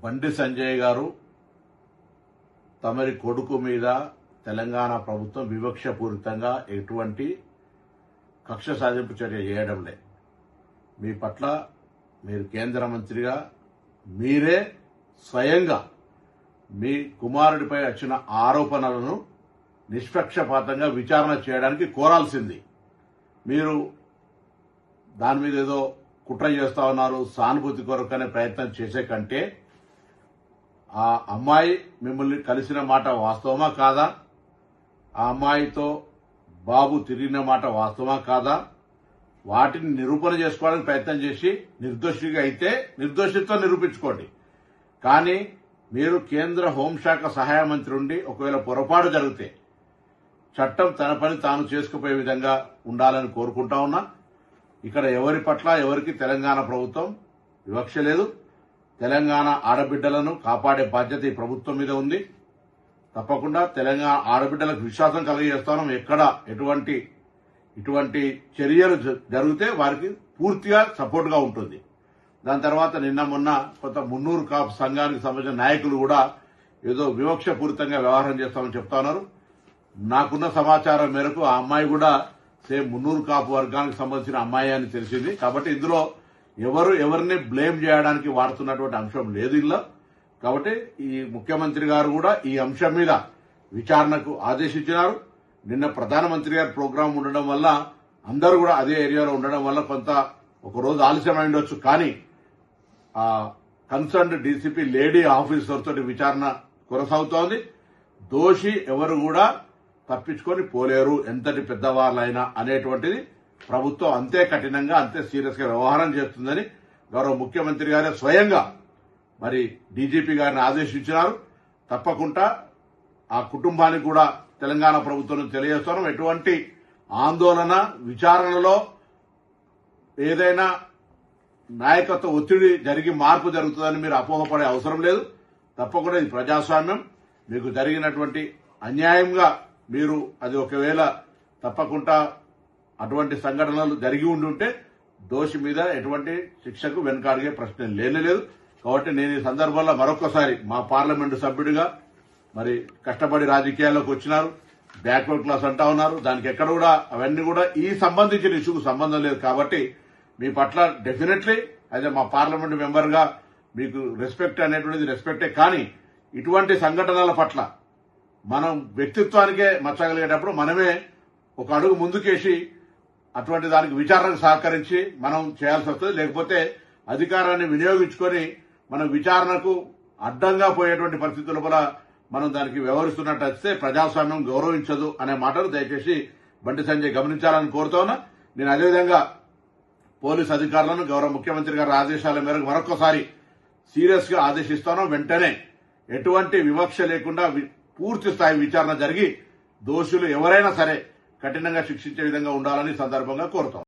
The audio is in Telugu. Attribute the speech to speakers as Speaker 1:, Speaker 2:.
Speaker 1: బండి సంజయ్ గారు తమరి కొడుకు మీద తెలంగాణ ప్రభుత్వం వివక్షపూరితంగా ఎటువంటి కక్ష సాధింపు చర్య చేయడంలే. మీ పట్ల మీరు కేంద్ర మంత్రిగా మీరే స్వయంగా మీ కుమారుడిపై వచ్చిన ఆరోపణలను నిష్పక్షపాతంగా విచారణ చేయడానికి కోరాల్సింది. మీరు దాని మీద ఏదో కుట్ర చేస్తా ఉన్నారు, సానుభూతి కొరకనే ప్రయత్నం చేసే కంటే ఆ అమ్మాయి మిమ్మల్ని కలిసిన మాట వాస్తవమా కాదా, ఆ అమ్మాయితో బాబు తిరిగిన మాట వాస్తవమా కాదా, వాటిని నిరూపణ చేసుకోవడానికి ప్రయత్నం చేసి నిర్దోషిగా అయితే నిర్దోషిత్వం నిరూపించుకోండి. కానీ మీరు కేంద్ర హోంశాఖ సహాయ మంత్రి ఉండి ఒకవేళ పొరపాటు జరిగితే చట్టం తన పని తాను చేసుకుపోయే విధంగా ఉండాలని కోరుకుంటా ఉన్నా. ఇక్కడ ఎవరి పట్ల ఎవరికి తెలంగాణ ప్రభుత్వం వివక్ష లేదు. తెలంగాణ ఆడబిడ్డలను కాపాడే బాధ్యత ఈ ప్రభుత్వం మీద ఉంది. తప్పకుండా తెలంగాణ ఆడబిడ్డలకు విశ్వాసం కలిగజేస్తాం. ఎక్కడ ఇటువంటి చర్యలు జరిగితే వారికి పూర్తిగా సపోర్ట్ గా ఉంటుంది. దాని తర్వాత నిన్న మొన్న కొంత మున్నూరు కాపు సంఘానికి సంబంధించిన నాయకులు కూడా ఏదో వివక్షపూరితంగా వ్యవహారం చేస్తామని చెప్తా ఉన్నారు. నాకున్న సమాచారం మేరకు ఆ అమ్మాయి కూడా సేమ్ మున్నూరు కాపు వర్గానికి సంబంధించిన అమ్మాయి అని తెలిసింది. కాబట్టి ఇందులో ఎవరిని బ్లేమ్ చేయడానికి వాడుతున్నటువంటి అంశం లేదు ఇందులో. కాబట్టి ఈ ముఖ్యమంత్రి గారు కూడా ఈ అంశం మీద విచారణకు ఆదేశించినారు. నిన్న ప్రధానమంత్రి గారి ప్రోగ్రాం ఉండడం వల్ల అందరూ కూడా అదే ఏరియాలో ఉండడం వల్ల కొంత ఒక రోజు ఆలస్యమై ఉండొచ్చు. కానీ ఆ కన్సర్న్డ్ డీసీపీ లేడీ ఆఫీసర్ తోటి విచారణ కొనసాగుతోంది. దోషి ఎవరు కూడా తప్పించుకొని పోలేరు, ఎంతటి పెద్దవాళ్ళైనా అనేటువంటిది ప్రభుత్వం అంతే కఠినంగా అంతే సీరియస్ గా వ్యవహారం చేస్తుందని గౌరవ ముఖ్యమంత్రి గారే స్వయంగా మరి డీజీపీ గారిని ఆదేశించినారు. తప్పకుండా ఆ కుటుంబానికి కూడా తెలంగాణ ప్రభుత్వం తెలియజేస్తున్నాం. ఎటువంటి ఆందోళన విచారణలో ఏదైనా నాయకత్వ ఒత్తిడి జరిగి మార్పు జరుగుతుందని మీరు అపోహపడే అవసరం లేదు. తప్పకుండా ఇది ప్రజాస్వామ్యం. మీకు జరిగినటువంటి అన్యాయంగా మీరు అది ఒకవేళ తప్పకుండా అటువంటి సంఘటనలు జరిగి ఉండుంటే దోషి మీద ఎటువంటి శిక్షకు వెనుకాడిగే ప్రశ్న లేనేలేదు. కాబట్టి నేను ఈ సందర్భంలో మరొకసారి మా పార్లమెంటు సభ్యుడిగా మరి కష్టపడి రాజకీయాల్లోకి వచ్చినారు, బ్యాక్వర్డ్ క్లాస్ అంటా ఉన్నారు. దానికి ఎక్కడ కూడా అవన్నీ కూడా ఈ సంబంధించిన ఇష్యూకు సంబంధం లేదు. కాబట్టి మీ పట్ల డెఫినెట్లీ అయితే మా పార్లమెంటు మెంబర్ గా మీకు రెస్పెక్ట్ అనేటువంటిది రెస్పెక్టే. కానీ ఇటువంటి సంఘటనల పట్ల మనం వ్యక్తిత్వానికే మచ్చగలిగేటప్పుడు మనమే ఒక అడుగు ముందుకేసి అటువంటి దానికి విచారణకు సహకరించి మనం చేయాల్సి వస్తుంది. లేకపోతే అధికారాన్ని వినియోగించుకొని మనం విచారణకు అడ్డంగా పోయేటువంటి పరిస్థితుల వల్ల మనం దానికి వ్యవహరిస్తున్నట్టు వస్తే ప్రజాస్వామ్యం గౌరవించదు అనే మాటలు దయచేసి బండి సంజయ్ గమనించాలని కోరుతా ఉన్నా. నేను అదేవిధంగా పోలీసు అధికారులను గౌరవ ముఖ్యమంత్రి గారి ఆదేశాల మేరకు మరొకసారి సీరియస్ గా ఆదేశిస్తాను. వెంటనే ఎటువంటి వివక్ష లేకుండా పూర్తి స్థాయి విచారణ జరిగి దోషులు ఎవరైనా సరే కఠినంగా శిక్షించే విధంగా ఉండాలని సందర్భంగా కోరుతాం.